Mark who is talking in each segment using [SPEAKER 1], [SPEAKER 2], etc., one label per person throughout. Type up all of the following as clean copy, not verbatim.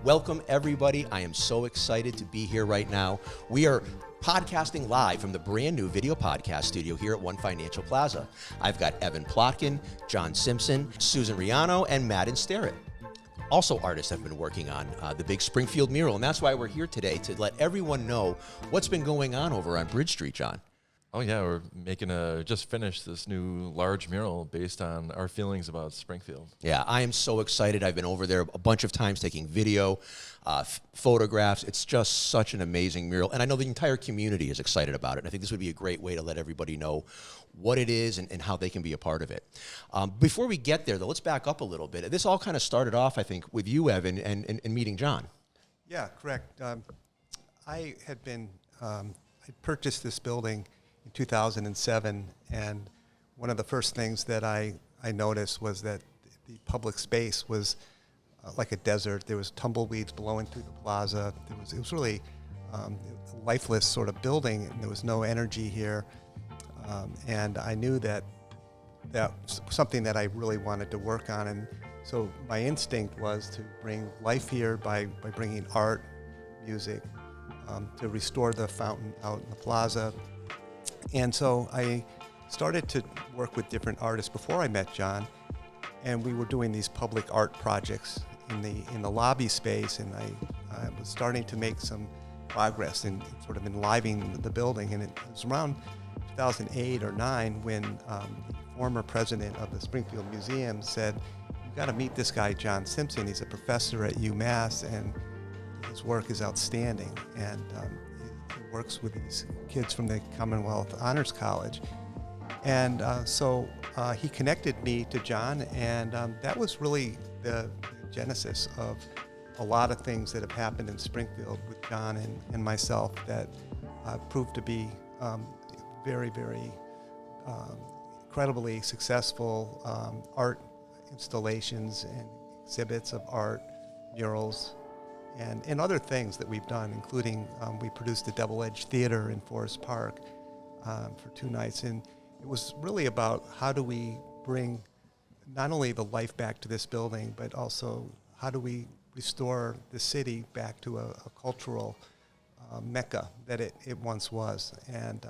[SPEAKER 1] Welcome, everybody. I am so excited to be here right now. We are podcasting live from the brand new video podcast studio here at One Financial Plaza. I've got Evan Plotkin, John Simpson, Susan Riano, and Madden Starrett. Also, artists have been working on the big Springfield mural, and that's why we're here today, to let everyone know what's been going on over on Bridge Street, John.
[SPEAKER 2] Oh yeah, we're just finished this new large mural based on our feelings about Springfield.
[SPEAKER 1] Yeah, I am so excited. I've been over there a bunch of times taking video, photographs. It's just such an amazing mural, and I know the entire community is excited about it, and I think this would be a great way to let everybody know what it is and how they can be a part of it. Before we get there, though, let's back up a little bit. This all kind of started off, I think, with you, Evan, and meeting John.
[SPEAKER 3] Yeah, correct. I purchased this building in 2007, and one of the first things that I noticed was that the public space was like a desert. There was tumbleweeds blowing through the plaza. It was really a lifeless sort of building, and there was no energy here. And I knew that was something that I really wanted to work on, and so my instinct was to bring life here by bringing art, music, to restore the fountain out in the plaza. And so I started to work with different artists before I met John, and we were doing these public art projects in the lobby space, and I was starting to make some progress in sort of enlivening the building. And it was around 2008 or 9 when the former president of the Springfield Museum said, "You've got to meet this guy, John Simpson. He's a professor at UMass, and his work is outstanding." And he works with these kids from the Commonwealth Honors College. And so he connected me to John, and that was really the genesis of a lot of things that have happened in Springfield with John and myself that proved to be very, very incredibly successful art installations and exhibits of art, murals, and other things that we've done, including we produced the Double Edge Theater in Forest Park for 2 nights. And it was really about how do we bring not only the life back to this building, but also how do we restore the city back to a cultural mecca that it once was. And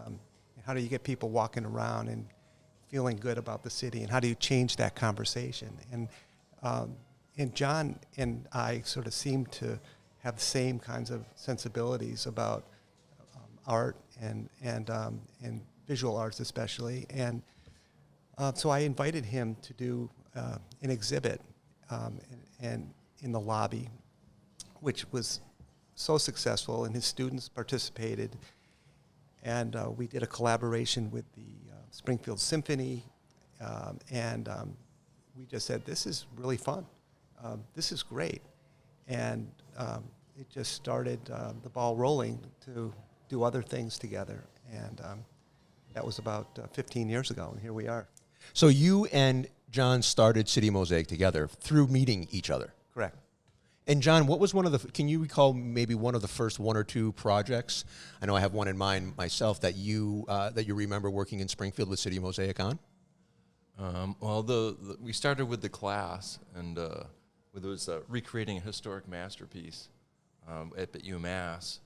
[SPEAKER 3] how do you get people walking around and feeling good about the city, and how do you change that conversation? And John and I sort of seem to have the same kinds of sensibilities about art and visual arts especially. And so I invited him to do an exhibit and in the lobby, which was so successful, and his students participated. And we did a collaboration with the Springfield Symphony, and we just said, this is really fun. This is great. And it just started the ball rolling to do other things together. And that was about 15 years ago, and here we are.
[SPEAKER 1] So you and John started City Mosaic together through meeting each other.
[SPEAKER 3] Correct.
[SPEAKER 1] And John, what was can you recall maybe one of the first 1 or 2 projects? I know I have one in mind myself that you remember working in Springfield with City Mosaic on?
[SPEAKER 2] We started with the class, and it was recreating a historic masterpiece at UMass,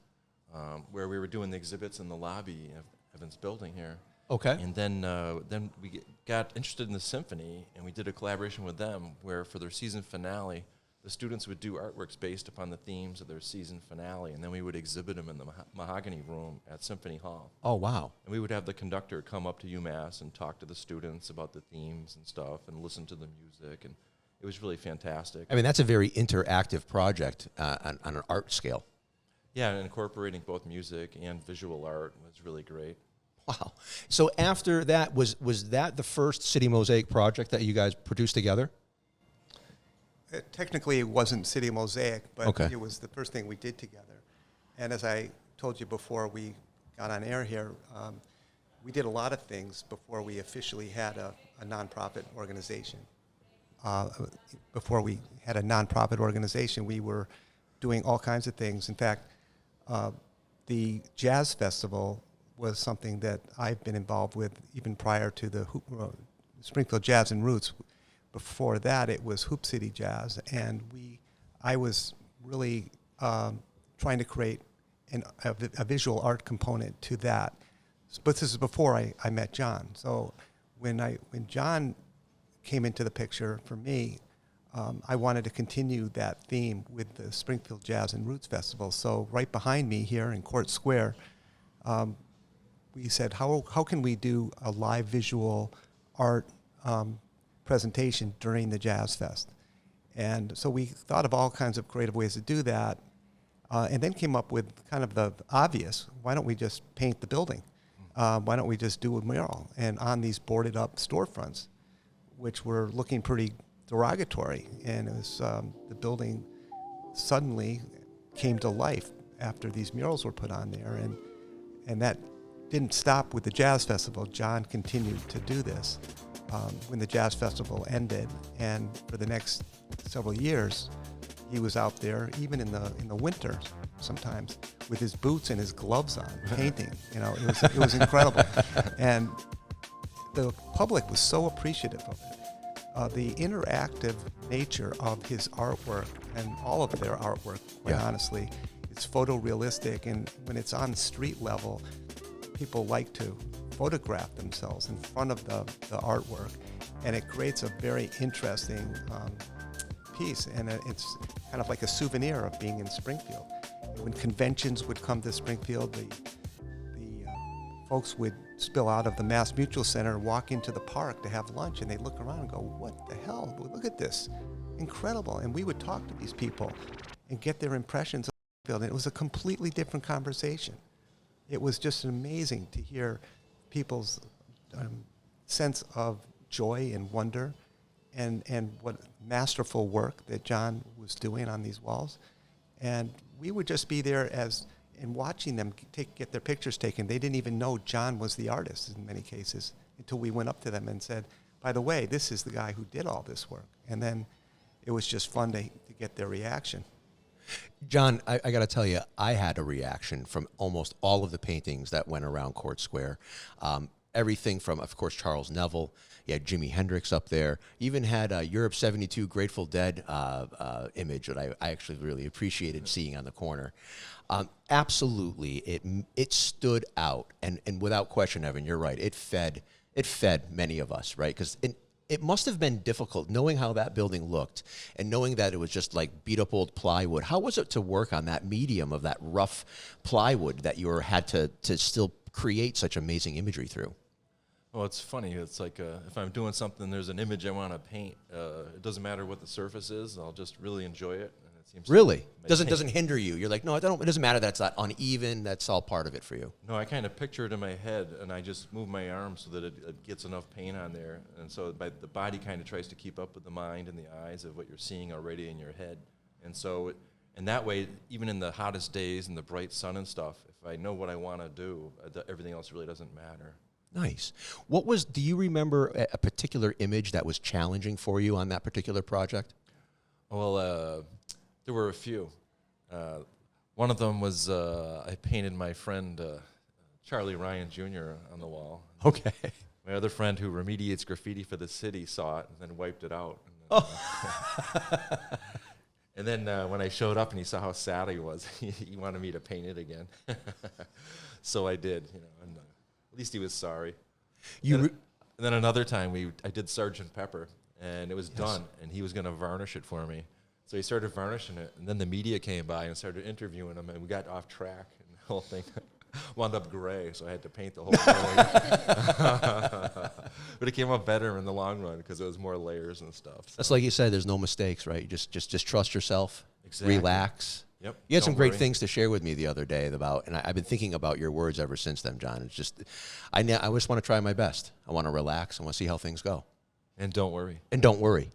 [SPEAKER 2] where we were doing the exhibits in the lobby of Evan's building here.
[SPEAKER 1] Okay.
[SPEAKER 2] And then we got interested in the symphony, and we did a collaboration with them where for their season finale, the students would do artworks based upon the themes of their season finale, and then we would exhibit them in the Mahogany Room at Symphony Hall.
[SPEAKER 1] Oh, wow.
[SPEAKER 2] And we would have the conductor come up to UMass and talk to the students about the themes and stuff and listen to the music, and it was really fantastic.
[SPEAKER 1] I mean, that's a very interactive project on an art scale.
[SPEAKER 2] Yeah, and incorporating both music and visual art was really great.
[SPEAKER 1] Wow. So after that, was that the first City Mosaic project that you guys produced together?
[SPEAKER 3] Technically, it wasn't City Mosaic, but
[SPEAKER 1] okay.
[SPEAKER 3] It was the first thing we did together. And as I told you before we got on air here, we did a lot of things before we officially had a nonprofit organization. Before we had a nonprofit organization, we were doing all kinds of things. In fact, the Jazz Festival was something that I've been involved with even prior to the Springfield Jazz and Roots. Before that, it was Hoop City Jazz, and I was really trying to create a visual art component to that. But this is before I met John. So when John came into the picture for me, I wanted to continue that theme with the Springfield Jazz and Roots Festival. So right behind me here in Court Square, we said, how can we do a live visual art presentation during the Jazz Fest? And so we thought of all kinds of creative ways to do that, and then came up with kind of the obvious, why don't we just paint the building? Why don't we just do a mural? And on these boarded up storefronts, which were looking pretty derogatory, and it was the building suddenly came to life after these murals were put on there, and that didn't stop with the Jazz Festival. John continued to do this when the Jazz Festival ended, and for the next several years, he was out there, even in the winter, sometimes with his boots and his gloves on, painting. You know, it was incredible, and the public was so appreciative of it. The interactive nature of his artwork and all of their artwork, quite honestly, it's photorealistic, and when it's on street level, people like to photograph themselves in front of the artwork, and it creates a very interesting piece, and it's kind of like a souvenir of being in Springfield. When conventions would come to Springfield, the folks would spill out of the Mass Mutual Center and walk into the park to have lunch, and they'd look around and go, what the hell? Look at this. Incredible. And we would talk to these people and get their impressions of Springfield, and it was a completely different conversation. It was just amazing to hear people's sense of joy and wonder and what masterful work that John was doing on these walls. And we would just be there and watching them get their pictures taken. They didn't even know John was the artist in many cases until we went up to them and said, by the way, this is the guy who did all this work. And then it was just fun to get their reaction.
[SPEAKER 1] John, I got to tell you, I had a reaction from almost all of the paintings that went around Court Square. Everything from, of course, Charles Neville. You had Jimi Hendrix up there. Even had Europe 72 Grateful Dead image that I actually really appreciated seeing on the corner. Absolutely, it stood out, and without question, Evan, you're right. It fed many of us, right? Because it must have been difficult knowing how that building looked and knowing that it was just like beat up old plywood. How was it to work on that medium of that rough plywood that you had to still create such amazing imagery through?
[SPEAKER 2] Well, it's funny. It's like if I'm doing something, there's an image I want to paint. It doesn't matter what the surface is. I'll just really enjoy it. And it seems
[SPEAKER 1] really doesn't hinder you. You're like, no, it doesn't matter that it's not uneven. That's all part of it for you.
[SPEAKER 2] No, I kind of picture it in my head, and I just move my arm so that it gets enough paint on there, and so the body kind of tries to keep up with the mind and the eyes of what you're seeing already in your head, and so. And that way, even in the hottest days and the bright sun and stuff, if I know what I want to do, everything else really doesn't matter.
[SPEAKER 1] Nice. Do you remember a particular image that was challenging for you on that particular project?
[SPEAKER 2] Well, there were a few. One of them was I painted my friend Charlie Ryan Jr. on the wall.
[SPEAKER 1] Okay.
[SPEAKER 2] My other friend who remediates graffiti for the city saw it and then wiped it out. And then when I showed up and he saw how sad he was, he wanted me to paint it again. So I did, and at least he was sorry. And then another time I did Sgt. Pepper, and it was done, and he was going to varnish it for me. So he started varnishing it, and then the media came by and started interviewing him, and we got off track, and the whole thing wound up gray, so I had to paint the whole thing. But it came out better in the long run because it was more layers and stuff. So.
[SPEAKER 1] That's like you said, there's no mistakes, right? Just trust yourself,
[SPEAKER 2] exactly.
[SPEAKER 1] Relax.
[SPEAKER 2] Yep.
[SPEAKER 1] You had some great things to share with me the other day about, and I've been thinking about your words ever since then, John. It's just, I just want to try my best. I want to relax. I want to see how things go.
[SPEAKER 2] And don't worry.
[SPEAKER 1] And don't worry.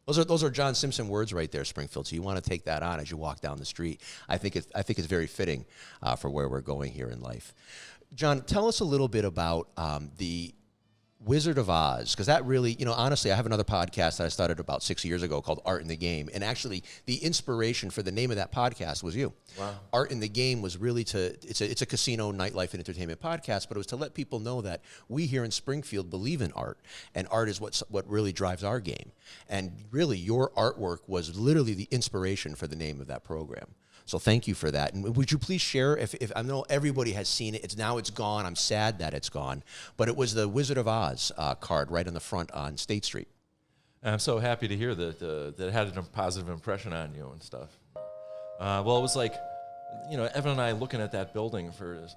[SPEAKER 1] Those are John Simpson words right there, Springfield. So you want to take that on as you walk down the street. I think it's very fitting for where we're going here in life. John, tell us a little bit about Wizard of Oz, because that really, honestly, I have another podcast that I started about 6 years ago called Art in the Game. And actually, the inspiration for the name of that podcast was you.
[SPEAKER 2] Wow.
[SPEAKER 1] Art in the Game was really it's a casino, nightlife, and entertainment podcast, but it was to let people know that we here in Springfield believe in art, and art is what really drives our game. And really, your artwork was literally the inspiration for the name of that program. So thank you for that. And would you please share, if I know everybody has seen it, it's gone. I'm sad that it's gone. But it was the Wizard of Oz card right on the front on State Street.
[SPEAKER 2] I'm so happy to hear that that it had a positive impression on you and stuff. Well, it was like, Evan and I looking at that building for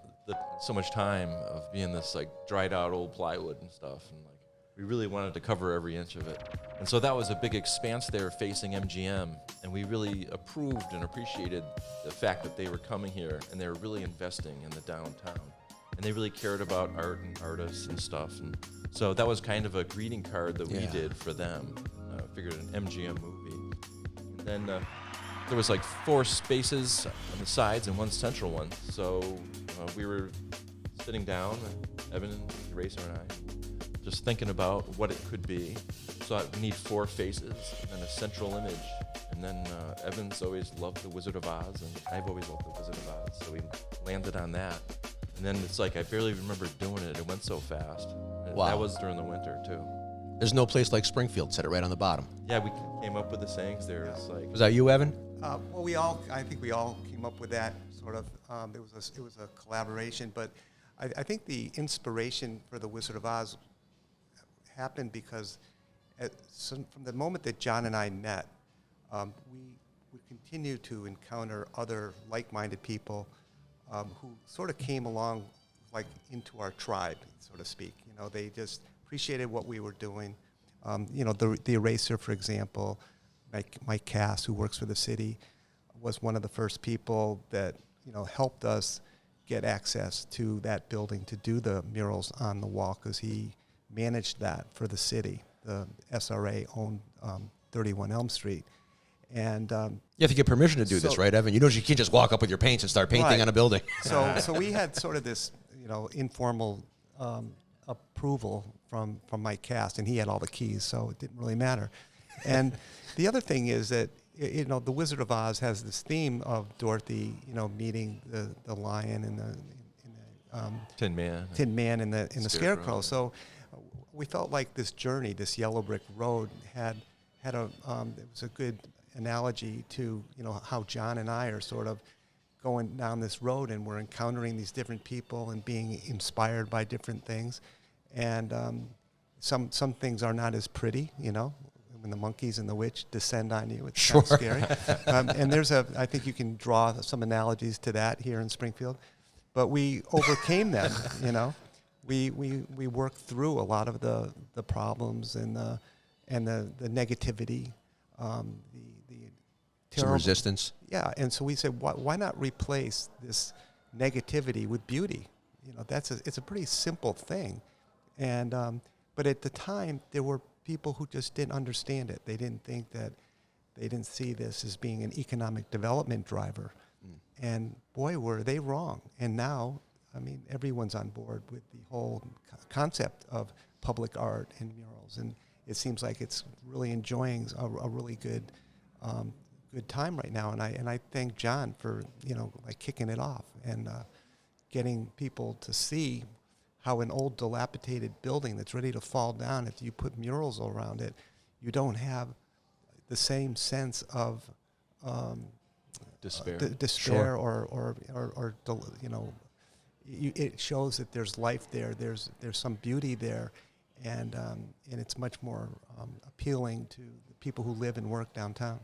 [SPEAKER 2] so much time of being this like dried out old plywood and stuff. And like, we really wanted to cover every inch of it. And so that was a big expanse there facing MGM. And we really approved and appreciated the fact that they were coming here and they were really investing in the downtown. And they really cared about art and artists and stuff. And so that was kind of a greeting card that we did for them. Figured an MGM movie. And then there was like 4 spaces on the sides and 1 central one. So we were sitting down, Evan and Racer and I, just thinking about what it could be. So we need 4 faces and then a central image. And then Evan's always loved the Wizard of Oz, and I've always loved the Wizard of Oz. So we landed on that. And then it's like I barely remember doing it. It went so fast. And
[SPEAKER 1] Wow.
[SPEAKER 2] that was during the winter too.
[SPEAKER 1] There's no place like Springfield. Said it right on the bottom.
[SPEAKER 2] Yeah, we came up with the sayings there.
[SPEAKER 3] Yeah.
[SPEAKER 2] It's like,
[SPEAKER 1] Was that you, Evan?
[SPEAKER 3] Well, I think we all came up with that sort of. It was a collaboration, but I think the inspiration for the Wizard of Oz happened because from the moment that John and I met, we continued to encounter other like-minded people who sort of came along like into our tribe, so to speak. They just appreciated what we were doing. The Eraser, for example, Mike Cass, who works for the city, was one of the first people that helped us get access to that building to do the murals on the wall, because he managed that for the city. The SRA owned 31 Elm Street. And
[SPEAKER 1] You have to get permission to do this, right, Evan? You can't just walk up with your paints and start painting
[SPEAKER 3] Right.
[SPEAKER 1] on a building.
[SPEAKER 3] So we had sort of this, informal approval from Mike Cass, and he had all the keys, so it didn't really matter. And the other thing is that the Wizard of Oz has this theme of Dorothy, meeting the lion and the
[SPEAKER 2] Tin Man.
[SPEAKER 3] Tin Man and the
[SPEAKER 2] Scarecrow.
[SPEAKER 3] Scarecrow. So we felt like this journey, this yellow brick road, had it was a good analogy to how John and I are sort of going down this road, and we're encountering these different people and being inspired by different things. And some things are not as pretty, when the monkeys and the witch descend on you. It's kind of scary. And I think you can draw some analogies to that here in Springfield. But we overcame them, We worked through a lot of the problems and the negativity, the
[SPEAKER 1] Some
[SPEAKER 3] terrible
[SPEAKER 1] resistance.
[SPEAKER 3] Yeah, and so we said, why not replace this negativity with beauty? It's a pretty simple thing, and but at the time there were people who just didn't understand it. They didn't see this as being an economic development driver, and boy, were they wrong. And now, everyone's on board with the whole concept of public art and murals, and it seems like it's really enjoying a really good time right now. And I thank John for kicking it off and getting people to see how an old dilapidated building that's ready to fall down, if you put murals around it, you don't have the same sense of
[SPEAKER 2] Despair.
[SPEAKER 3] Despair, or it shows that there's life there. There's some beauty there, and it's much more appealing to the people who live and work downtown.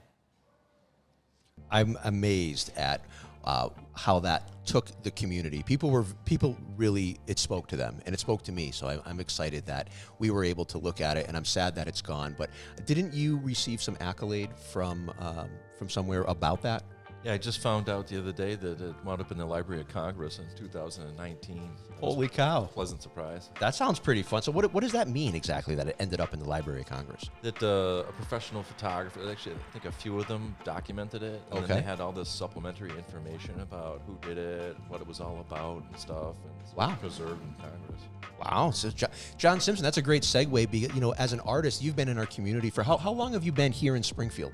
[SPEAKER 1] I'm amazed at how that took the community. People really, it spoke to them, and it spoke to me. So I'm excited that we were able to look at it, and I'm sad that it's gone. But didn't you receive some accolade from somewhere about that?
[SPEAKER 2] Yeah, I just found out the other day that it wound up in the Library of Congress in 2019.
[SPEAKER 1] Holy cow.
[SPEAKER 2] Pleasant surprise.
[SPEAKER 1] That sounds pretty fun. So what does that mean exactly, that it ended up in the Library of Congress?
[SPEAKER 2] That a professional photographer, actually I think a few of them documented it, and then they had all this supplementary information about who did it, what it was all about and stuff, and it's
[SPEAKER 1] Wow.
[SPEAKER 2] preserved in Congress.
[SPEAKER 1] Wow. So John Simpson, that's a great segue. You know, as an artist, you've been in our community for how long have you been here in Springfield?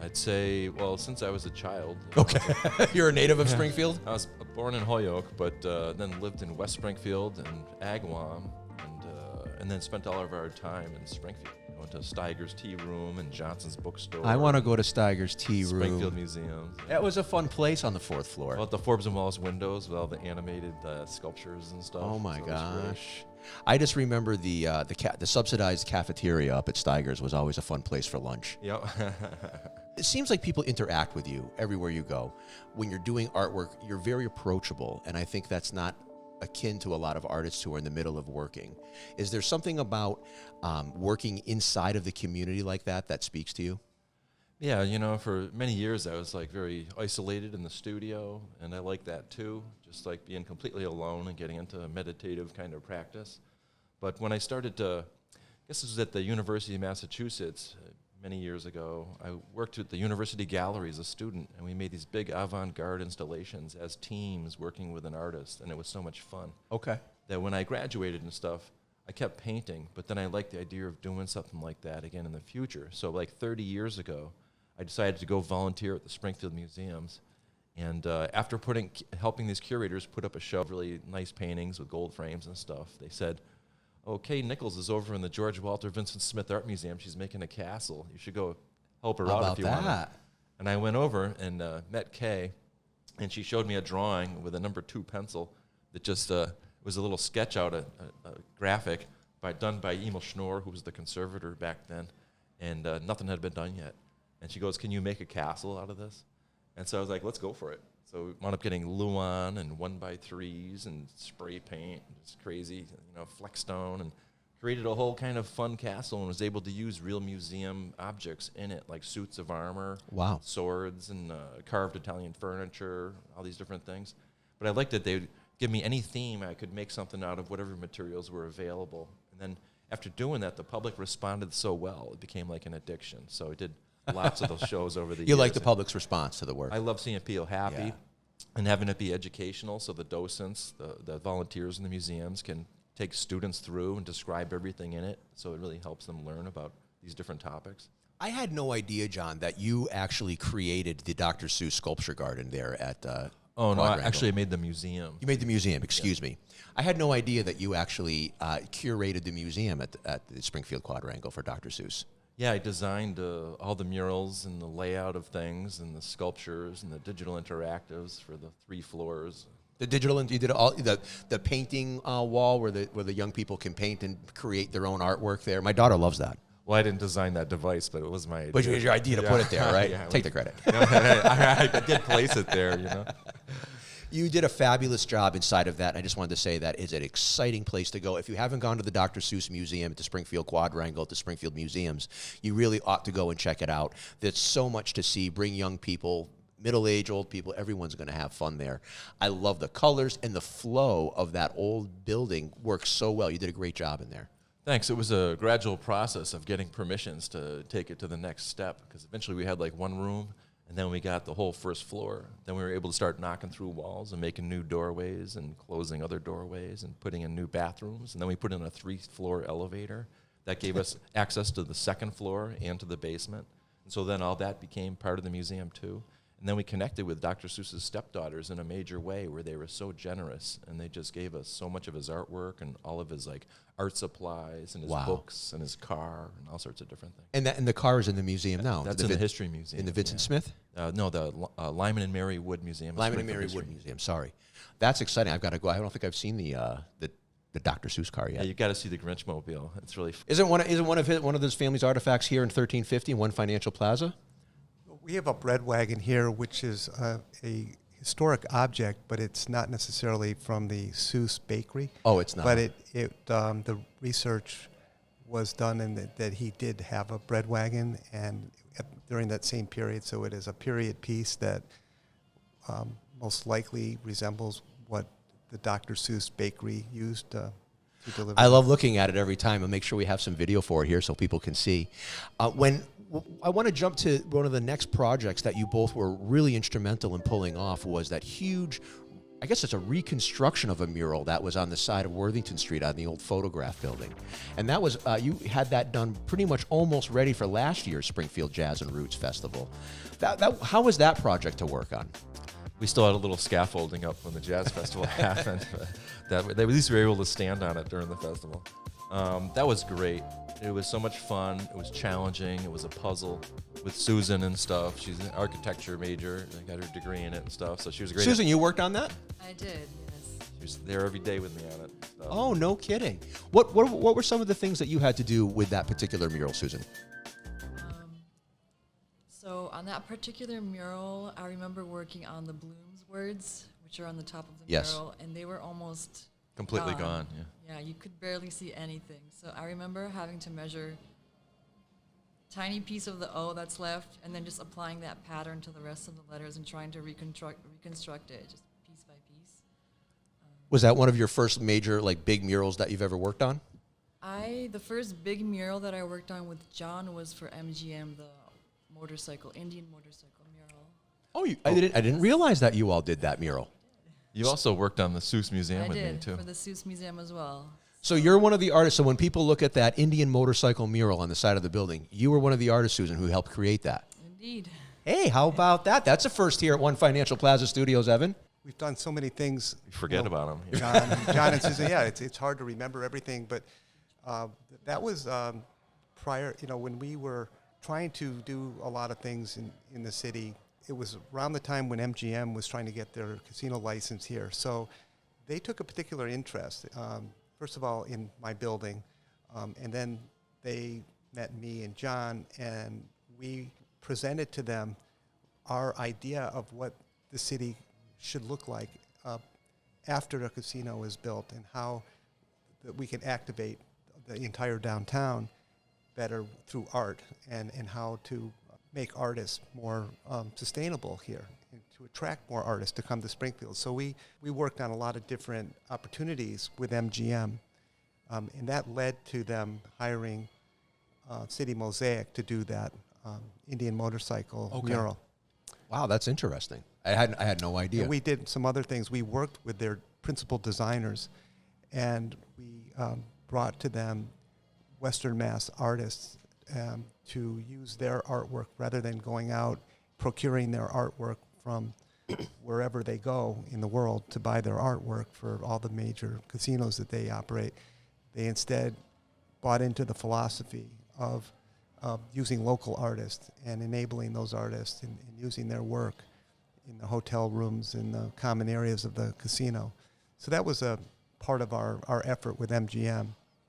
[SPEAKER 2] I'd say, well, since I was a child.
[SPEAKER 1] Okay. You're a native of Springfield?
[SPEAKER 2] I was born in Holyoke, but then lived in West Springfield and Agawam, and then spent all of our time in Springfield. I went to Steiger's Tea Room and Johnson's Bookstore.
[SPEAKER 1] I want to go to Steiger's Tea Room.
[SPEAKER 2] Springfield Museum.
[SPEAKER 1] That was a fun place on the 4th floor.
[SPEAKER 2] Well, at the Forbes and Wallace windows with all the animated sculptures and stuff.
[SPEAKER 1] Oh my
[SPEAKER 2] So it was great.
[SPEAKER 1] gosh. I just remember the subsidized cafeteria up at Steiger's was always a fun place for lunch.
[SPEAKER 2] Yep.
[SPEAKER 1] It seems like people interact with you everywhere you go. When you're doing artwork, you're very approachable, and I think that's not akin to a lot of artists who are in the middle of working. Is there something about working inside of the community like that speaks to you?
[SPEAKER 2] Yeah, you know, for many years I was like very isolated in the studio, and I like that too, just like being completely alone and getting into a meditative kind of practice. But when I started to, I guess this was at the University of Massachusetts many years ago, I worked at the University Gallery as a student, and we made these big avant-garde installations as teams working with an artist, and it was so much fun.
[SPEAKER 1] Okay.
[SPEAKER 2] That when I graduated and stuff, I kept painting, but then I liked the idea of doing something like that again in the future. So like 30 years ago, I decided to go volunteer at the Springfield Museums. And after helping these curators put up a show of really nice paintings with gold frames and stuff, they said, "Oh, Kay Nichols is over in the George Walter Vincent Smith Art Museum. She's making a castle. You should go help her out if you want to." And I went over and met Kay, and she showed me a drawing with a number 2 pencil that just was a little sketch out, a graphic done by Emil Schnorr, who was the conservator back then, and nothing had been done yet. And she goes, "Can you make a castle out of this?" And so I was like, let's go for it. So we wound up getting Luan and 1x3s and spray paint, just crazy, you know, Flexstone, and created a whole kind of fun castle and was able to use real museum objects in it, like suits of armor,
[SPEAKER 1] Wow.
[SPEAKER 2] swords, and carved Italian furniture, all these different things. But I liked that they would give me any theme. I could make something out of whatever materials were available. And then after doing that, the public responded so well, it became like an addiction. So I did lots of those shows over the years.
[SPEAKER 1] You like the public's response to the work.
[SPEAKER 2] I love seeing people happy.
[SPEAKER 1] Yeah.
[SPEAKER 2] And having it be educational, so the docents, the volunteers in the museums can take students through and describe everything in it, so it really helps them learn about these different topics.
[SPEAKER 1] I had no idea, John, that you actually created the Dr. Seuss sculpture garden there at
[SPEAKER 2] Oh, no,
[SPEAKER 1] Quadrangle.
[SPEAKER 2] actually I made the museum.
[SPEAKER 1] You made the museum, excuse me. I had no idea that you actually curated the museum at the Springfield Quadrangle for Dr. Seuss.
[SPEAKER 2] Yeah, I designed all the murals and the layout of things and the sculptures and the digital interactives for the 3 floors.
[SPEAKER 1] The digital, and you did all the painting wall where the young people can paint and create their own artwork there. My daughter loves that.
[SPEAKER 2] Well, I didn't design that device, but it was my idea.
[SPEAKER 1] But it was your idea to put it there, right?
[SPEAKER 2] Yeah,
[SPEAKER 1] Take the credit.
[SPEAKER 2] I did place it there, you know.
[SPEAKER 1] You did a fabulous job inside of that. I just wanted to say that is an exciting place to go. If you haven't gone to the Dr. Seuss Museum at the Springfield Quadrangle, at the Springfield Museums, you really ought to go and check it out. There's so much to see. Bring young people, middle-aged, old people. Everyone's going to have fun there. I love the colors, and the flow of that old building works so well. You did a great job in there.
[SPEAKER 2] Thanks. It was a gradual process of getting permissions to take it to the next step, because eventually we had like 1 room, and then we got the whole 1st floor. Then we were able to start knocking through walls and making new doorways and closing other doorways and putting in new bathrooms. And then we put in a 3-floor elevator that gave us access to the 2nd floor and to the basement. And so then all that became part of the museum too. And then we connected with Dr. Seuss's stepdaughters in a major way, where they were so generous, and they just gave us so much of his artwork and all of his like art supplies and his
[SPEAKER 1] Wow.
[SPEAKER 2] books and his car and all sorts of different things.
[SPEAKER 1] And the car is in the museum now.
[SPEAKER 2] That's in the History Museum.
[SPEAKER 1] In the Vincent
[SPEAKER 2] yeah.
[SPEAKER 1] Smith?
[SPEAKER 2] No, the Lyman and Mary Wood Museum.
[SPEAKER 1] Lyman and
[SPEAKER 2] Springfield
[SPEAKER 1] Mary
[SPEAKER 2] History
[SPEAKER 1] Wood Museum. Sorry. That's exciting. I've got to go. I don't think I've seen the Dr. Seuss car yet.
[SPEAKER 2] Yeah, you got to see the Grinch Mobile. It's really
[SPEAKER 1] Isn't one of his family's artifacts here in 1350 in One Financial Plaza?
[SPEAKER 3] We have a bread wagon here, which is a historic object, but it's not necessarily from the Seuss Bakery.
[SPEAKER 1] Oh, it's not.
[SPEAKER 3] But the research was done in that he did have a bread wagon, and during that same period. So it is a period piece that most likely resembles what the Dr. Seuss bakery used to deliver.
[SPEAKER 1] I love looking at it every time, and make sure we have some video for it here so people can see. I want to jump to one of the next projects that you both were really instrumental in pulling off was that huge, I guess it's a reconstruction of a mural that was on the side of Worthington Street on the old photograph building. And that was, you had that done pretty much almost ready for last year's Springfield Jazz and Roots Festival. How was that project to work on?
[SPEAKER 2] We still had a little scaffolding up when the jazz festival happened. But at least we were able to stand on it during the festival. That was great. It was so much fun. It was challenging. It was a puzzle with Susan and stuff. She's an architecture major. I got her degree in it and stuff. So she was great.
[SPEAKER 1] Susan, you worked on that?
[SPEAKER 4] I did, yes.
[SPEAKER 2] She was there every day with me on it. And stuff.
[SPEAKER 1] Oh, no kidding. What were some of the things that you had to do with that particular mural, Susan?
[SPEAKER 4] So on that particular mural, I remember working on the Bloom's words, which are on the top of the
[SPEAKER 1] Yes.
[SPEAKER 4] mural, and they were almost
[SPEAKER 2] Completely gone. Yeah.
[SPEAKER 4] Yeah, you could barely see anything. So I remember having to measure tiny piece of the O that's left, and then just applying that pattern to the rest of the letters and trying to reconstruct it just piece by piece.
[SPEAKER 1] Was that one of your first major, like, big murals that you've ever worked on?
[SPEAKER 4] The first big mural that I worked on with John was for MGM, the Indian motorcycle mural.
[SPEAKER 1] Oh, I didn't realize that you all did that mural.
[SPEAKER 2] You also worked on the Seuss Museum
[SPEAKER 4] I
[SPEAKER 2] with me,
[SPEAKER 4] did,
[SPEAKER 2] too.
[SPEAKER 4] for the Seuss Museum as well.
[SPEAKER 1] So you're one of the artists. So when people look at that Indian motorcycle mural on the side of the building, you were one of the artists, Susan, who helped create that.
[SPEAKER 4] Indeed.
[SPEAKER 1] Hey, how about that? That's a first here at One Financial Plaza Studios, Evan.
[SPEAKER 3] We've done so many things.
[SPEAKER 2] You forget about them.
[SPEAKER 3] John and Susan, yeah, it's hard to remember everything, but that was prior, when we were trying to do a lot of things in the city. It was around the time when MGM was trying to get their casino license here. So they took a particular interest, first of all, in my building, and then they met me and John, and we presented to them our idea of what the city should look like after a casino is built, and how that we can activate the entire downtown better through art, and how to make artists more sustainable here, and to attract more artists to come to Springfield. So we worked on a lot of different opportunities with MGM, and that led to them hiring City Mosaic to do that Indian motorcycle mural.
[SPEAKER 1] Wow, that's interesting. I had no idea.
[SPEAKER 3] And we did some other things. We worked with their principal designers, and we brought to them Western Mass artists to use their artwork rather than going out procuring their artwork from wherever they go in the world to buy their artwork for all the major casinos that they operate. They instead bought into the philosophy of using local artists and enabling those artists and using their work in the hotel rooms, in the common areas of the casino. So that was a part of our effort with MGM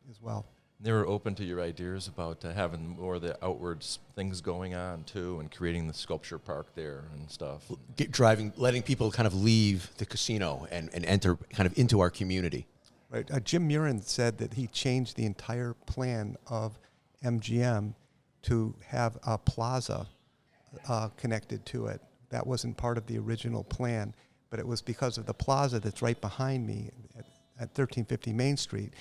[SPEAKER 3] as well.
[SPEAKER 2] They were open to your ideas about having more of the outward things going on, too, and creating the sculpture park there and stuff.
[SPEAKER 1] Letting people kind of leave the casino and enter kind of into our community.
[SPEAKER 3] Right. Jim Murin said that he changed the entire plan of MGM to have a plaza connected to it. That wasn't part of the original plan, but it was because of the plaza that's right behind me at 1350 Main Street.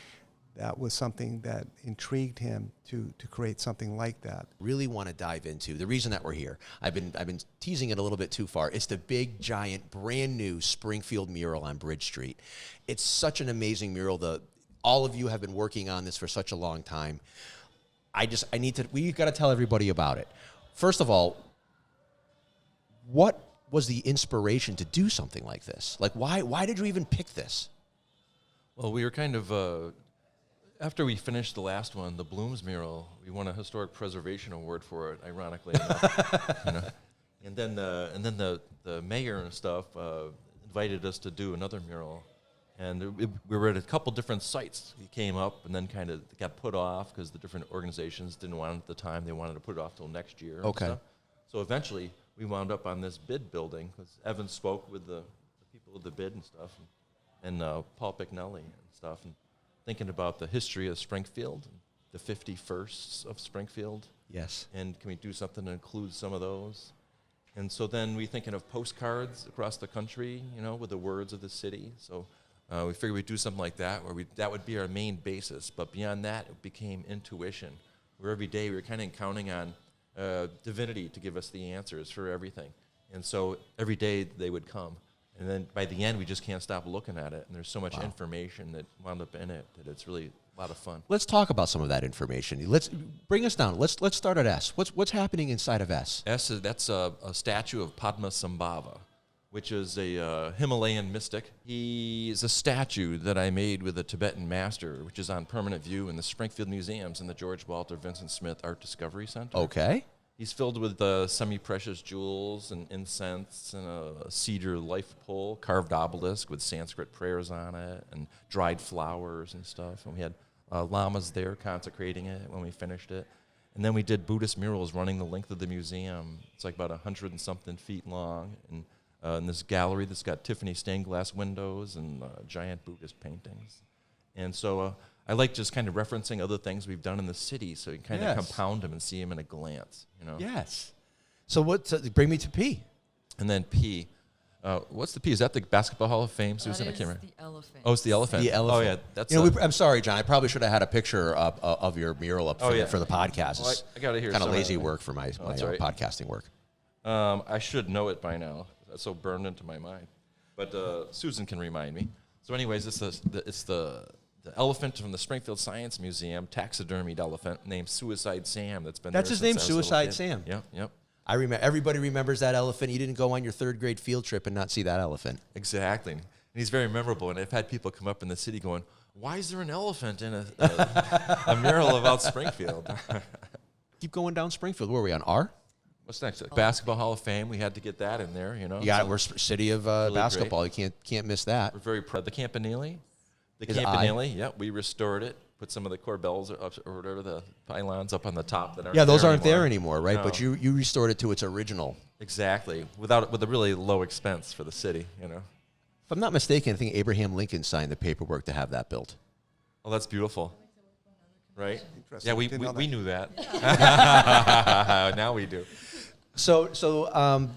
[SPEAKER 3] That was something that intrigued him to create something like that.
[SPEAKER 1] Really want to dive into the reason that we're here. I've been teasing it a little bit too far. It's the big, giant, brand new Springfield mural on Bridge Street. It's such an amazing mural. All of you have been working on this for such a long time. We've got to tell everybody about it. First of all, what was the inspiration to do something like this? Like, why did you even pick this?
[SPEAKER 2] Well, we were kind of, after we finished the last one, the Bloom's mural, we won a historic preservation award for it, ironically enough. And then the mayor and stuff invited us to do another mural. And we were at a couple different sites. It came up and then kind of got put off because the different organizations didn't want it at the time. They wanted to put it off till next year.
[SPEAKER 1] Okay.
[SPEAKER 2] And stuff. So eventually, we wound up on this bid building because Evan spoke with the people of the bid and stuff, and Paul Picknelli and stuff, and thinking about the history of Springfield. the 51sts of Springfield.
[SPEAKER 1] Yes.
[SPEAKER 2] And can we do something to include some of those? And so then we thinking of postcards across the country, with the words of the city. So we figured we'd do something like that, where that would be our main basis. But beyond that, it became intuition, where every day we were kind of counting on divinity to give us the answers for everything. And so every day they would come. And then by the end, we just can't stop looking at it. And there's so much information that wound up in it that it's really a lot of fun.
[SPEAKER 1] Let's talk about some of that information. Let's bring us down. Let's start at S. What's happening inside of S?
[SPEAKER 2] That's a statue of Padmasambhava, which is a Himalayan mystic. He is a statue that I made with a Tibetan master, which is on permanent view in the Springfield Museums and the George Walter Vincent Smith Art Discovery Center.
[SPEAKER 1] Okay.
[SPEAKER 2] He's filled with semi-precious jewels and incense and a cedar life pole, carved obelisk with Sanskrit prayers on it and dried flowers and stuff. And we had lamas there consecrating it when we finished it. And then we did Buddhist murals running the length of the museum. It's like about 100 and something feet long. And in this gallery that's got Tiffany stained glass windows and giant Buddhist paintings. And so I like just kind of referencing other things we've done in the city so you can kind of compound them and see them in a glance,
[SPEAKER 1] Yes. So bring me to P.
[SPEAKER 2] And then P. What's the P? Is that the Basketball Hall of Fame, Susan? I can't remember.
[SPEAKER 4] The elephant.
[SPEAKER 2] Oh, it's the elephant.
[SPEAKER 1] The elephant.
[SPEAKER 2] Oh, yeah. That's
[SPEAKER 1] I'm sorry, John. I probably should have had a picture of your mural up for the podcast.
[SPEAKER 2] Well, I got it here.
[SPEAKER 1] Kind of lazy work for my
[SPEAKER 2] right.
[SPEAKER 1] podcasting work.
[SPEAKER 2] I should know it by now. That's so burned into my mind. But Susan can remind me. So anyways, it's the elephant from the Springfield Science Museum, taxidermied elephant named Suicide Sam. That's
[SPEAKER 1] his
[SPEAKER 2] since
[SPEAKER 1] name,
[SPEAKER 2] I was a little
[SPEAKER 1] Suicide
[SPEAKER 2] kid.
[SPEAKER 1] Sam.
[SPEAKER 2] Yep.
[SPEAKER 1] I remember. Everybody remembers that elephant. You didn't go on your third grade field trip and not see that elephant.
[SPEAKER 2] Exactly. And he's very memorable. And I've had people come up in the city going, "Why is there an elephant in a mural about Springfield?"
[SPEAKER 1] Keep going down Springfield. Where are we on? R?
[SPEAKER 2] What's next? Basketball Hall of Fame. We had to get that in there.
[SPEAKER 1] You got it. We're city of basketball.
[SPEAKER 2] Great.
[SPEAKER 1] You can't miss that.
[SPEAKER 2] We're very proud. The Campanile.
[SPEAKER 1] Is
[SPEAKER 2] Campanile, we restored it. Put some of the corbels or whatever, the pylons up on the top that aren't
[SPEAKER 1] those
[SPEAKER 2] there
[SPEAKER 1] aren't there anymore, right?
[SPEAKER 2] No.
[SPEAKER 1] But you restored it to its original.
[SPEAKER 2] Exactly, with a really low expense for the city,
[SPEAKER 1] If I'm not mistaken, I think Abraham Lincoln signed the paperwork to have that built.
[SPEAKER 2] Oh, that's beautiful. Right?
[SPEAKER 3] Interesting.
[SPEAKER 2] Yeah, we
[SPEAKER 3] Didn't know
[SPEAKER 2] knew that. Now we do.
[SPEAKER 1] So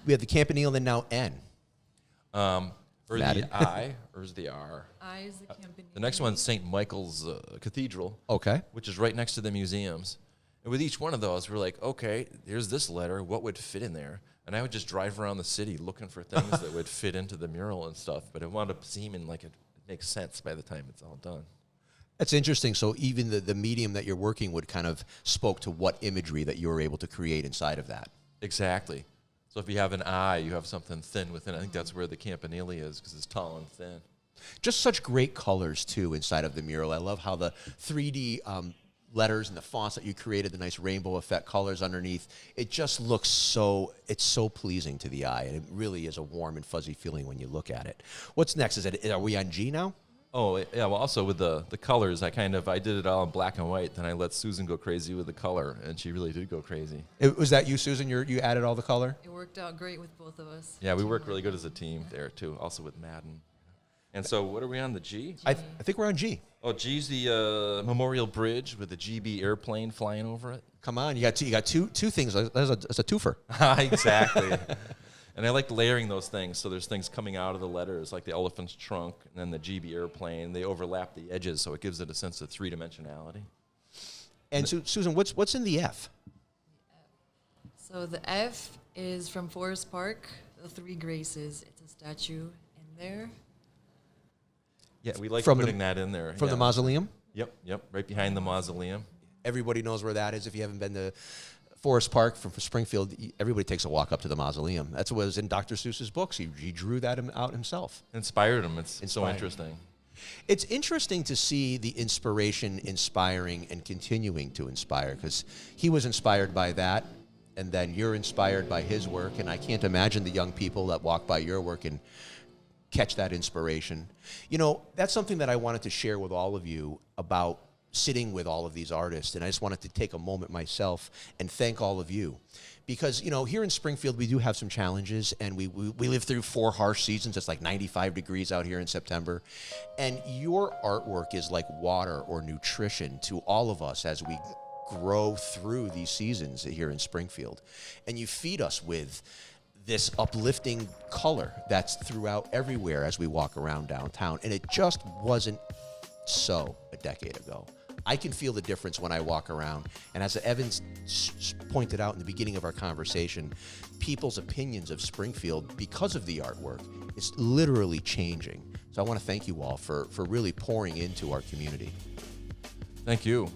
[SPEAKER 1] we have the Campanile, then now N.
[SPEAKER 2] Or the I, or is the R?
[SPEAKER 4] I is the Campanile.
[SPEAKER 2] The next one's St. Michael's Cathedral.
[SPEAKER 1] Okay.
[SPEAKER 2] Which is right next to the museums. And with each one of those, we're like, okay, here's this letter. What would fit in there? And I would just drive around the city looking for things that would fit into the mural and stuff. But it wound up seeming like it makes sense by the time it's all done.
[SPEAKER 1] That's interesting. So even the medium that you're working with kind of spoke to what imagery that you were able to create inside of that.
[SPEAKER 2] Exactly. So if you have an eye, you have something thin within. I think that's where the Campanile is, because it's tall and thin.
[SPEAKER 1] Just such great colors, too, inside of the mural. I love how the 3D letters and the fonts that you created, the nice rainbow effect colors underneath. It just looks it's so pleasing to the eye, and it really is a warm and fuzzy feeling when you look at it. What's next? Are we on G now?
[SPEAKER 2] Oh, yeah, well, also with the colors, I did it all in black and white, then I let Susan go crazy with the color, and she really did go crazy.
[SPEAKER 1] Was that you, Susan? You added all the color?
[SPEAKER 4] It worked out great with both of us.
[SPEAKER 2] Yeah, we worked really good as a team there, too, also with Madden. And so what are we on, the G?
[SPEAKER 1] I think we're on G.
[SPEAKER 2] Oh, G's the Memorial Bridge with the GB airplane flying over it.
[SPEAKER 1] Come on, you got two things. That's a twofer.
[SPEAKER 2] Exactly. And I like layering those things, so there's things coming out of the letters, like the elephant's trunk and then the GB airplane. They overlap the edges, so it gives it a sense of three-dimensionality.
[SPEAKER 1] And Susan, what's in the F?
[SPEAKER 4] So the F is from Forest Park, the Three Graces. It's a statue in there.
[SPEAKER 2] Yeah, we like
[SPEAKER 1] From
[SPEAKER 2] putting that in there.
[SPEAKER 1] From the mausoleum?
[SPEAKER 2] Yep, right behind the mausoleum.
[SPEAKER 1] Everybody knows where that is. If you haven't been to Forest Park from Springfield, everybody takes a walk up to the mausoleum. That's what was in Dr. Seuss's books. He drew that out himself.
[SPEAKER 2] Inspired him. It's so
[SPEAKER 1] Inspired.
[SPEAKER 2] interesting.
[SPEAKER 1] It's interesting to see the inspiration inspiring and continuing to inspire, because he was inspired by that, and then you're inspired by his work, and I can't imagine the young people that walk by your work and catch that inspiration. That's something that I wanted to share with all of you about sitting with all of these artists, and I just wanted to take a moment myself and thank all of you. Because, you know, here in Springfield, we do have some challenges, and we live through 4 harsh seasons. It's like 95 degrees out here in September. And your artwork is like water or nutrition to all of us as we grow through these seasons here in Springfield. And you feed us with this uplifting color that's throughout everywhere as we walk around downtown. And it just wasn't so a decade ago. I can feel the difference when I walk around. And as Evans pointed out in the beginning of our conversation, people's opinions of Springfield, because of the artwork, is literally changing. So I want to thank you all for really pouring into our community.
[SPEAKER 2] Thank you.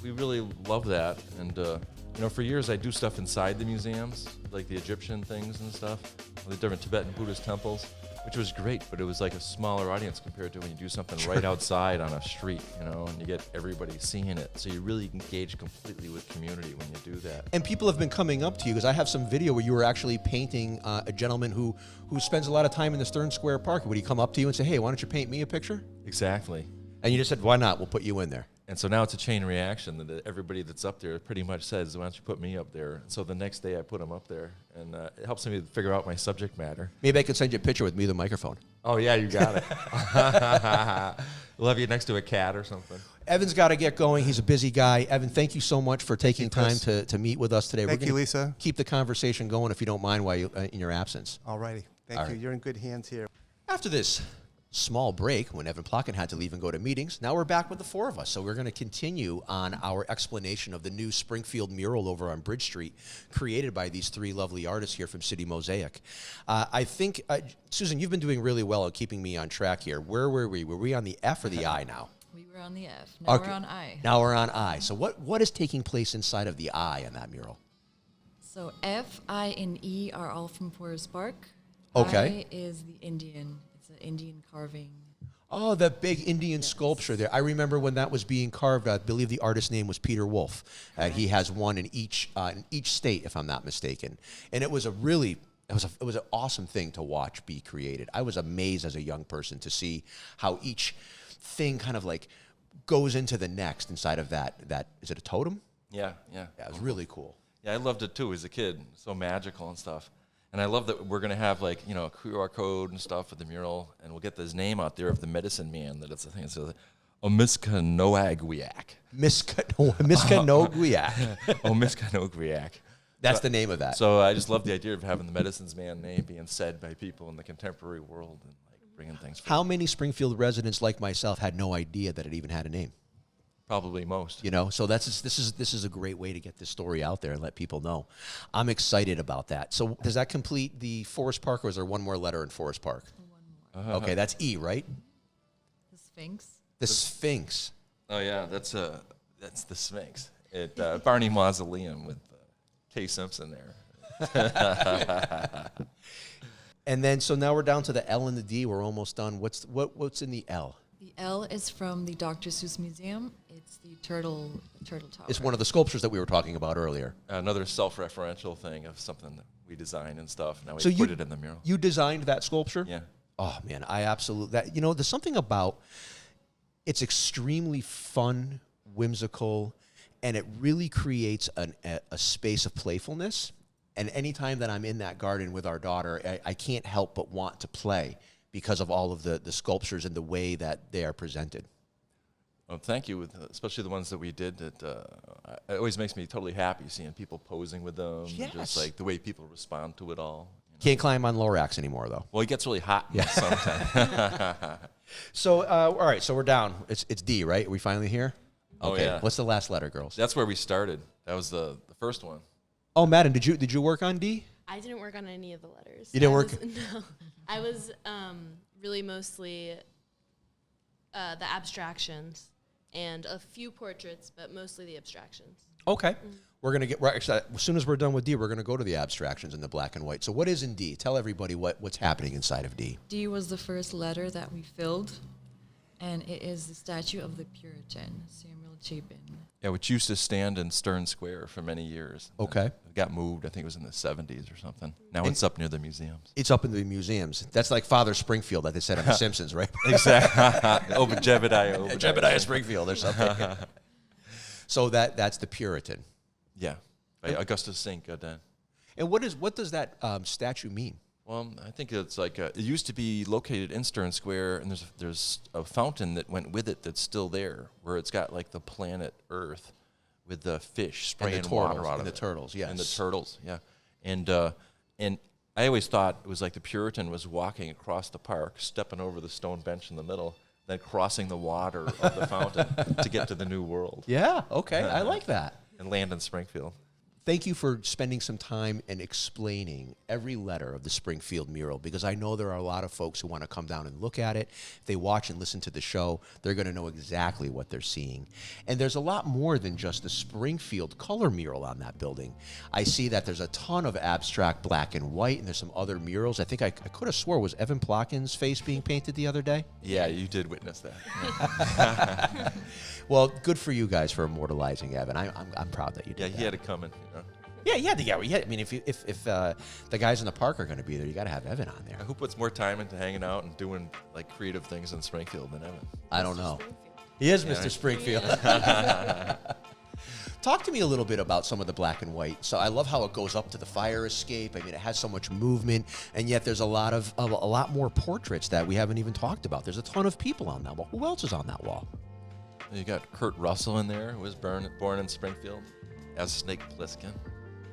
[SPEAKER 2] We really love that. And, you know, for years I do stuff inside the museums, like the Egyptian things and stuff, the different Tibetan Buddhist temples, which was great, but it was like a smaller audience compared to when you do something right outside on a street, you know, and you get everybody seeing it. So you really engage completely with community when you do that.
[SPEAKER 1] And people have been coming up to you, because I have some video where you were actually painting a gentleman who spends a lot of time in the Stern Square Park. Would he come up to you and say, hey, why don't you paint me a picture?
[SPEAKER 2] Exactly.
[SPEAKER 1] And you just said, why not? We'll put you in there.
[SPEAKER 2] And so now it's a chain reaction that everybody that's up there pretty much says, why don't you put me up there? So the next day I put him up there, and it helps me figure out my subject matter.
[SPEAKER 1] Maybe I could send you a picture with me with a microphone.
[SPEAKER 2] Oh, yeah, you got it. We'll have you next to a cat or something.
[SPEAKER 1] Evan's got to get going. He's a busy guy. Evan, thank you so much for taking time to meet with us today.
[SPEAKER 3] Thank
[SPEAKER 1] We're
[SPEAKER 3] you,
[SPEAKER 1] gonna
[SPEAKER 3] Lisa.
[SPEAKER 1] Keep the conversation going, if you don't mind, while you in your absence.
[SPEAKER 3] All righty. Thank
[SPEAKER 1] All
[SPEAKER 3] you.
[SPEAKER 1] right.
[SPEAKER 3] You're in good hands here.
[SPEAKER 1] After this small break, when Evan Plotkin had to leave and go to meetings, now we're back with the 4 of us. So we're going to continue on our explanation of the new Springfield mural over on Bridge Street, created by these 3 lovely artists here from City Mosaic. I think, Susan, you've been doing really well at keeping me on track here. Where were we? Were we on the F or the I now?
[SPEAKER 4] We were on the F. Now
[SPEAKER 1] Okay.
[SPEAKER 4] we're on I.
[SPEAKER 1] Now we're on I. So what is taking place inside of the I in that mural?
[SPEAKER 4] So F, I, and E are all from Forest Park.
[SPEAKER 1] Okay.
[SPEAKER 4] I is the Indian. It's an Indian carving.
[SPEAKER 1] Oh, that big Indian sculpture there. I remember when that was being carved. I believe the artist's name was Peter Wolf. He has one in each state, if I'm not mistaken. And it was it was an awesome thing to watch be created. I was amazed as a young person to see how each thing kind of like goes into the next inside of that. Is it a totem?
[SPEAKER 2] Yeah.
[SPEAKER 1] Yeah, it was really cool.
[SPEAKER 2] Yeah, I loved it too as a kid. So magical and stuff. And I love that we're going to have, like, you know, a QR code and stuff for the mural, and we'll get this name out there of the medicine man, that it's a thing. It's a Omiskanoagwiak.
[SPEAKER 1] Miskanoagwiak.
[SPEAKER 2] Omiskanoagwiak.
[SPEAKER 1] That's the name of that.
[SPEAKER 2] So I just love the idea of having the medicines man name being said by people in the contemporary world and, like, bringing things forward.
[SPEAKER 1] How many Springfield residents like myself had no idea that it even had a name?
[SPEAKER 2] Probably most.
[SPEAKER 1] You know, so this is a great way to get this story out there and let people know. I'm excited about that. So does that complete the Forest Park, or is there one more letter in Forest Park?
[SPEAKER 4] One more.
[SPEAKER 1] Okay, that's E, right?
[SPEAKER 4] The Sphinx.
[SPEAKER 1] The Sphinx.
[SPEAKER 2] Oh yeah, that's the Sphinx at Barney Mausoleum with Kay Simpson there.
[SPEAKER 1] And then so now we're down to the L and the D. We're almost done. What's in the L?
[SPEAKER 4] The L is from the Dr. Seuss Museum. It's the turtle tower.
[SPEAKER 1] It's one of the sculptures that we were talking about earlier.
[SPEAKER 2] Another self-referential thing of something that we designed and stuff. Now we
[SPEAKER 1] So
[SPEAKER 2] put it in the mural.
[SPEAKER 1] You designed that sculpture?
[SPEAKER 2] Yeah.
[SPEAKER 1] Oh man, I absolutely there's something about it's extremely fun, whimsical, and it really creates a space of playfulness. And anytime that I'm in that garden with our daughter, I can't help but want to play because of all of the sculptures and the way that they are presented.
[SPEAKER 2] Well, thank you, especially the ones that we did. It always makes me totally happy seeing people posing with them.
[SPEAKER 1] Yes.
[SPEAKER 2] And just like the way people respond to it all. You know?
[SPEAKER 1] Can't climb on Lorax anymore, though.
[SPEAKER 2] Well, it gets really hot sometimes.
[SPEAKER 1] So, all right, so we're down. It's D, right? Are we finally here?
[SPEAKER 2] Oh,
[SPEAKER 1] Okay.
[SPEAKER 2] yeah.
[SPEAKER 1] What's the last letter, girls?
[SPEAKER 2] That's where we started. That was the first one.
[SPEAKER 1] Oh, Madden, did you work on D?
[SPEAKER 5] I didn't work on any of the letters.
[SPEAKER 1] You didn't work?
[SPEAKER 5] No. I was really mostly the abstractions and a few portraits, but mostly the abstractions.
[SPEAKER 1] Okay. We're going to get, actually, as soon as we're done with D, we're going to go to the abstractions in the black and white. So what is in D? Tell everybody what's happening inside of D.
[SPEAKER 4] D was the first letter that we filled. And it is the statue of the Puritan, Samuel Chapin.
[SPEAKER 2] Yeah, which used to stand in Stern Square for many years.
[SPEAKER 1] Okay.
[SPEAKER 2] It got moved, I think it was in the 70s or something. Now it's up near the museums.
[SPEAKER 1] It's up in the museums. That's like Father Springfield that they said on The Simpsons, right?
[SPEAKER 2] Exactly. Jebediah.
[SPEAKER 1] Jebediah Springfield or something. So that's the Puritan.
[SPEAKER 2] Yeah, by Augustus St. Gaudin.
[SPEAKER 1] And what does that statue mean?
[SPEAKER 2] Well, I think it's like it used to be located in Stern Square, and there's a fountain that went with it that's still there, where it's got like the planet Earth with the fish spraying water out of
[SPEAKER 1] the
[SPEAKER 2] it.
[SPEAKER 1] turtles, yes.
[SPEAKER 2] And the turtles, yeah. And I always thought it was like the Puritan was walking across the park, stepping over the stone bench in the middle, then crossing the water of the fountain to get to the New World
[SPEAKER 1] Yeah, okay, I like that.
[SPEAKER 2] and land in Springfield.
[SPEAKER 1] Thank you for spending some time and explaining every letter of the Springfield mural, because I know there are a lot of folks who want to come down and look at it. If they watch and listen to the show, they're going to know exactly what they're seeing. And there's a lot more than just the Springfield color mural on that building. I see that there's a ton of abstract black and white, and there's some other murals. I think I could have swore, was Evan Plotkin's face being painted the other day?
[SPEAKER 2] Yeah, you did witness that. Yeah.
[SPEAKER 1] Well, good for you guys for immortalizing Evan. I'm proud that you did
[SPEAKER 2] Yeah,
[SPEAKER 1] that.
[SPEAKER 2] he had to come in, you know.
[SPEAKER 1] Yeah, I mean, if the guys in the park are going to be there, you got to have Evan on there.
[SPEAKER 2] Who puts more time into hanging out and doing like creative things in Springfield than Evan?
[SPEAKER 1] I don't know. He is
[SPEAKER 2] Yeah.
[SPEAKER 1] Mr. Springfield. Talk to me a little bit about some of the black and white. So I love how it goes up to the fire escape. I mean, it has so much movement, and yet there's a lot more portraits that we haven't even talked about. There's a ton of people on that wall. Who else is on that wall?
[SPEAKER 2] You got Kurt Russell in there, who was born in Springfield, as Snake Plissken.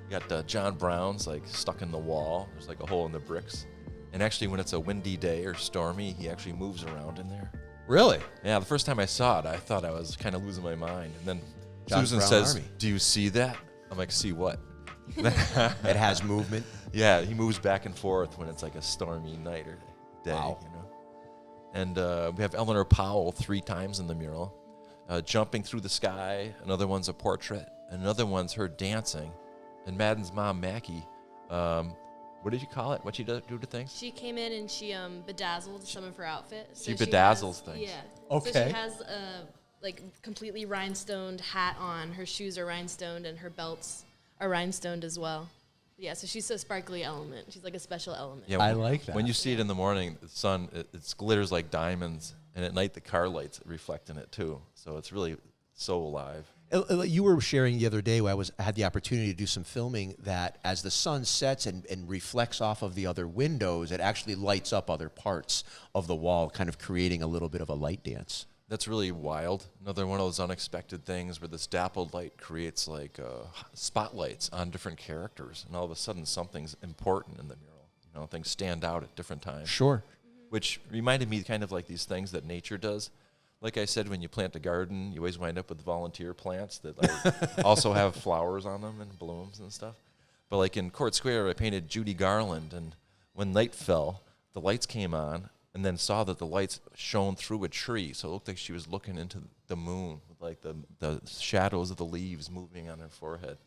[SPEAKER 2] You got John Brown's like stuck in the wall. There's like a hole in the bricks. And actually, when it's a windy day or stormy, he actually moves around in there.
[SPEAKER 1] Really?
[SPEAKER 2] Yeah, the first time I saw it, I thought I was kind of losing my mind. And then
[SPEAKER 1] John's
[SPEAKER 2] Susan
[SPEAKER 1] Brown
[SPEAKER 2] says,
[SPEAKER 1] Army.
[SPEAKER 2] "Do you see that?" I'm like, "See what?"
[SPEAKER 1] It has movement.
[SPEAKER 2] Yeah, he moves back and forth when it's like a stormy night or day,
[SPEAKER 1] Wow.
[SPEAKER 2] you know. And we have Eleanor Powell 3 times in the mural, jumping through the sky. Another one's a portrait. Another one's her dancing. And Madden's mom, Mackie, what did you call it? What'd she do to things?
[SPEAKER 5] She came in and she bedazzled some of her outfit. So
[SPEAKER 2] She bedazzles things.
[SPEAKER 5] Yeah.
[SPEAKER 1] Okay.
[SPEAKER 5] So she has a like completely rhinestoned hat on. Her shoes are rhinestoned and her belts are rhinestoned as well. Yeah. So she's a sparkly element. She's like a special element.
[SPEAKER 2] Yeah,
[SPEAKER 1] I like that.
[SPEAKER 2] When you see it in the morning, the sun, it glitters like diamonds. And at night, the car lights reflect in it, too. So it's really so alive.
[SPEAKER 1] You were sharing the other day where I had the opportunity to do some filming that as the sun sets and reflects off of the other windows, it actually lights up other parts of the wall, kind of creating a little bit of a light dance.
[SPEAKER 2] That's really wild. Another one of those unexpected things where this dappled light creates like spotlights on different characters. And all of a sudden, something's important in the mural. You know, things stand out at different times.
[SPEAKER 1] Sure.
[SPEAKER 2] Which reminded me kind of like these things that nature does. Like I said, when you plant a garden, you always wind up with volunteer plants that like also have flowers on them and blooms and stuff. But like in Court Square, I painted Judy Garland, and when night fell, the lights came on, and then saw that the lights shone through a tree, so it looked like she was looking into the moon, with like the shadows of the leaves moving on her forehead.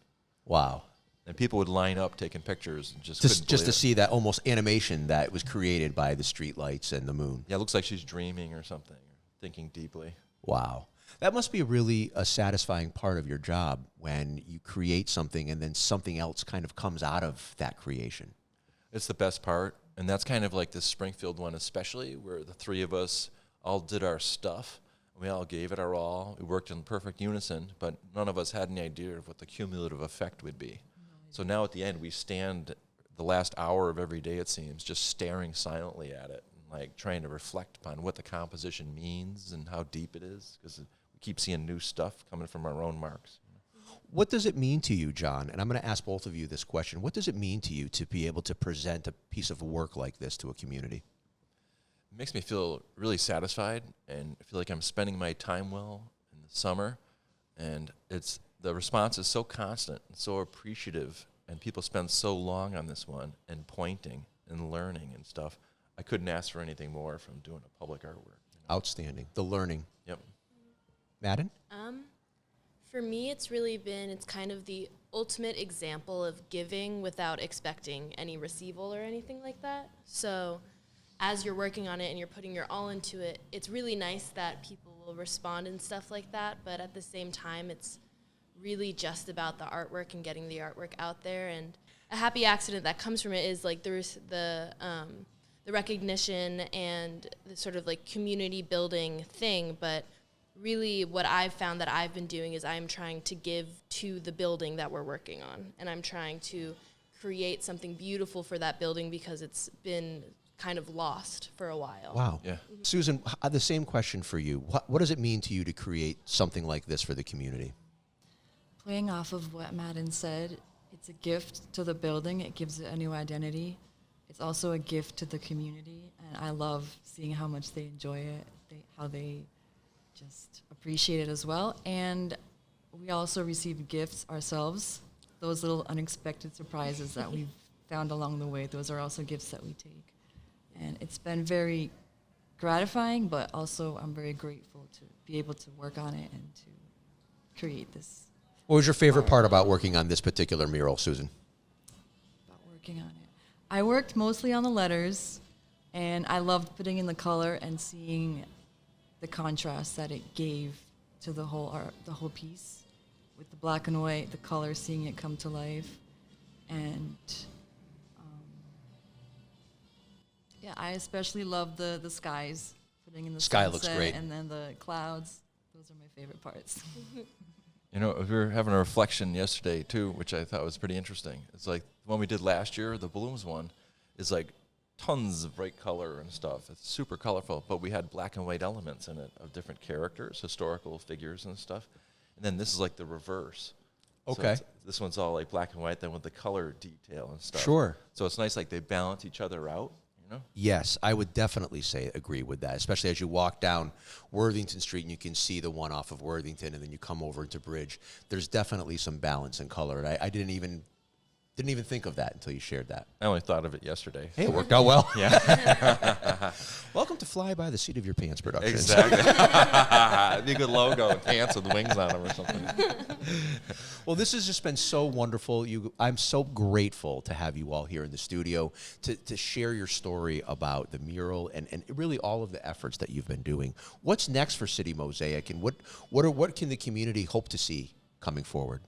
[SPEAKER 1] Wow.
[SPEAKER 2] And people would line up taking pictures and just
[SPEAKER 1] Just to
[SPEAKER 2] believe it.
[SPEAKER 1] see that almost animation that was created by the street lights and the moon.
[SPEAKER 2] Yeah, it looks like she's dreaming or something, or thinking deeply.
[SPEAKER 1] Wow. That must be really a satisfying part of your job when you create something and then something else kind of comes out of that creation.
[SPEAKER 2] It's the best part, and that's kind of like this Springfield one especially, where the 3 of us all did our stuff. We all gave it our all. We worked in perfect unison, but none of us had any idea of what the cumulative effect would be. So now at the end, we stand the last hour of every day, it seems, just staring silently at it, and like trying to reflect upon what the composition means and how deep it is, because we keep seeing new stuff coming from our own marks.
[SPEAKER 1] What does it mean to you, John? And I'm going to ask both of you this question. What does it mean to you to be able to present a piece of work like this to a community?
[SPEAKER 2] It makes me feel really satisfied, and I feel like I'm spending my time well in the summer, and the response is so constant and so appreciative, and people spend so long on this one and pointing and learning and stuff. I couldn't ask for anything more from doing a public artwork. You know?
[SPEAKER 1] Outstanding. The learning.
[SPEAKER 2] Yep.
[SPEAKER 1] Madden?
[SPEAKER 5] For me, it's kind of the ultimate example of giving without expecting any receival or anything like that. So as you're working on it and you're putting your all into it, it's really nice that people will respond and stuff like that. But at the same time, it's really just about the artwork and getting the artwork out there. And a happy accident that comes from it is like the recognition and the sort of like community building thing. But really what I've found that I've been doing is I'm trying to give to the building that we're working on. And I'm trying to create something beautiful for that building because it's been kind of lost for a while.
[SPEAKER 1] Wow.
[SPEAKER 2] Yeah.
[SPEAKER 1] Susan, the same question for you. What does it mean to you to create something like this for the community?
[SPEAKER 4] Playing off of what Madden said, it's a gift to the building. It gives it a new identity. It's also a gift to the community, and I love seeing how much they enjoy it, how they just appreciate it as well. And we also receive gifts ourselves. Those little unexpected surprises that we've found along the way, those are also gifts that we take. And it's been very gratifying, but also I'm very grateful to be able to work on it and to create this.
[SPEAKER 1] What was your favorite part about working on this particular mural, Susan?
[SPEAKER 4] About working on it. I worked mostly on the letters, and I loved putting in the color and seeing the contrast that it gave to the whole art, the whole piece, with the black and white, the color, seeing it come to life, and yeah, I especially love the skies, putting in the
[SPEAKER 1] Sky
[SPEAKER 4] sunset
[SPEAKER 1] looks great.
[SPEAKER 4] and then the clouds. Those are my favorite parts.
[SPEAKER 2] You know, we were having a reflection yesterday, too, which I thought was pretty interesting. It's like the one we did last year, the balloons one, is like tons of bright color and stuff. It's super colorful, but we had black and white elements in it of different characters, historical figures and stuff. And then this is like the reverse.
[SPEAKER 1] Okay.
[SPEAKER 2] So this one's all like black and white, then with the color detail and stuff.
[SPEAKER 1] Sure.
[SPEAKER 2] So it's nice, like they balance each other out, you know?
[SPEAKER 1] Yes, I would definitely agree with that, especially as you walk down Worthington Street and you can see the one off of Worthington and then you come over into Bridge. There's definitely some balance and color. And I didn't even think of that until you shared that.
[SPEAKER 2] I only thought of it yesterday.
[SPEAKER 1] Hey, it worked out well.
[SPEAKER 2] Yeah.
[SPEAKER 1] Welcome to Fly By the Seat of Your Pants Productions.
[SPEAKER 2] Exactly. It'd be a good logo, pants with wings on them or something.
[SPEAKER 1] Well, this has just been so wonderful. I'm so grateful to have you all here in the studio to share your story about the mural and really all of the efforts that you've been doing. What's next for City Mosaic, and what can the community hope to see coming forward?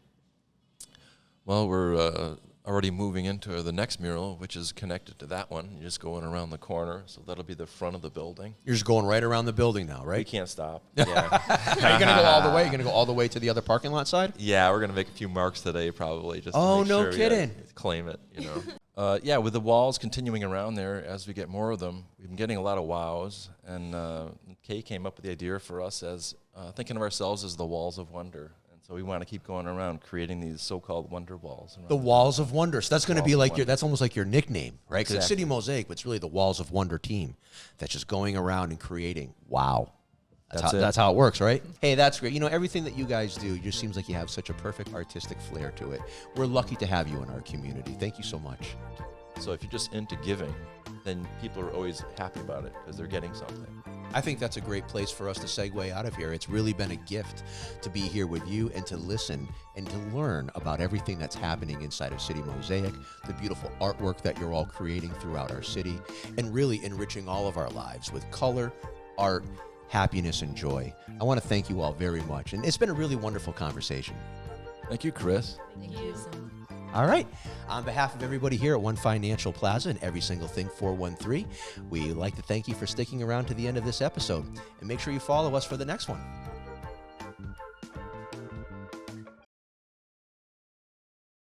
[SPEAKER 2] Well, we're already moving into the next mural, which is connected to that one. You're just going around the corner, so that'll be the front of the building.
[SPEAKER 1] You're just going right around the building now,
[SPEAKER 2] We
[SPEAKER 1] right?
[SPEAKER 2] can't stop.
[SPEAKER 1] Are you going to go all the way? You're going to go all the way to the other parking lot side?
[SPEAKER 2] Yeah, we're going to make a few marks today probably just to
[SPEAKER 1] Oh,
[SPEAKER 2] make
[SPEAKER 1] no
[SPEAKER 2] sure
[SPEAKER 1] kidding.
[SPEAKER 2] claim it, you know. Yeah, with the walls continuing around there as we get more of them, we've been getting a lot of wows, and Kay came up with the idea for us as thinking of ourselves as the walls of wonder. So we want to keep going around creating these so-called wonder walls.
[SPEAKER 1] The Walls of Wonder. So that's going to be
[SPEAKER 2] Walls of
[SPEAKER 1] like
[SPEAKER 2] Wonder.
[SPEAKER 1] that's almost like your nickname, right? Because it's
[SPEAKER 2] Exactly.
[SPEAKER 1] City Mosaic, but it's really the Walls of Wonder team that's just going around and creating. Wow. That's how it works, right? Hey, that's great. You know, everything that you guys do just seems like you have such a perfect artistic flair to it. We're lucky to have you in our community. Thank you so much.
[SPEAKER 2] So if you're just into giving, then people are always happy about it because they're getting something.
[SPEAKER 1] I think that's a great place for us to segue out of here. It's really been a gift to be here with you and to listen and to learn about everything that's happening inside of City Mosaic, the beautiful artwork that you're all creating throughout our city, and really enriching all of our lives with color, art, happiness, and joy. I want to thank you all very much. And it's been a really wonderful conversation.
[SPEAKER 2] Thank you, Chris.
[SPEAKER 4] Thank you so much.
[SPEAKER 1] All right. On behalf of everybody here at One Financial Plaza and Every Single Thing 413, we'd like to thank you for sticking around to the end of this episode. And make sure you follow us for the next one.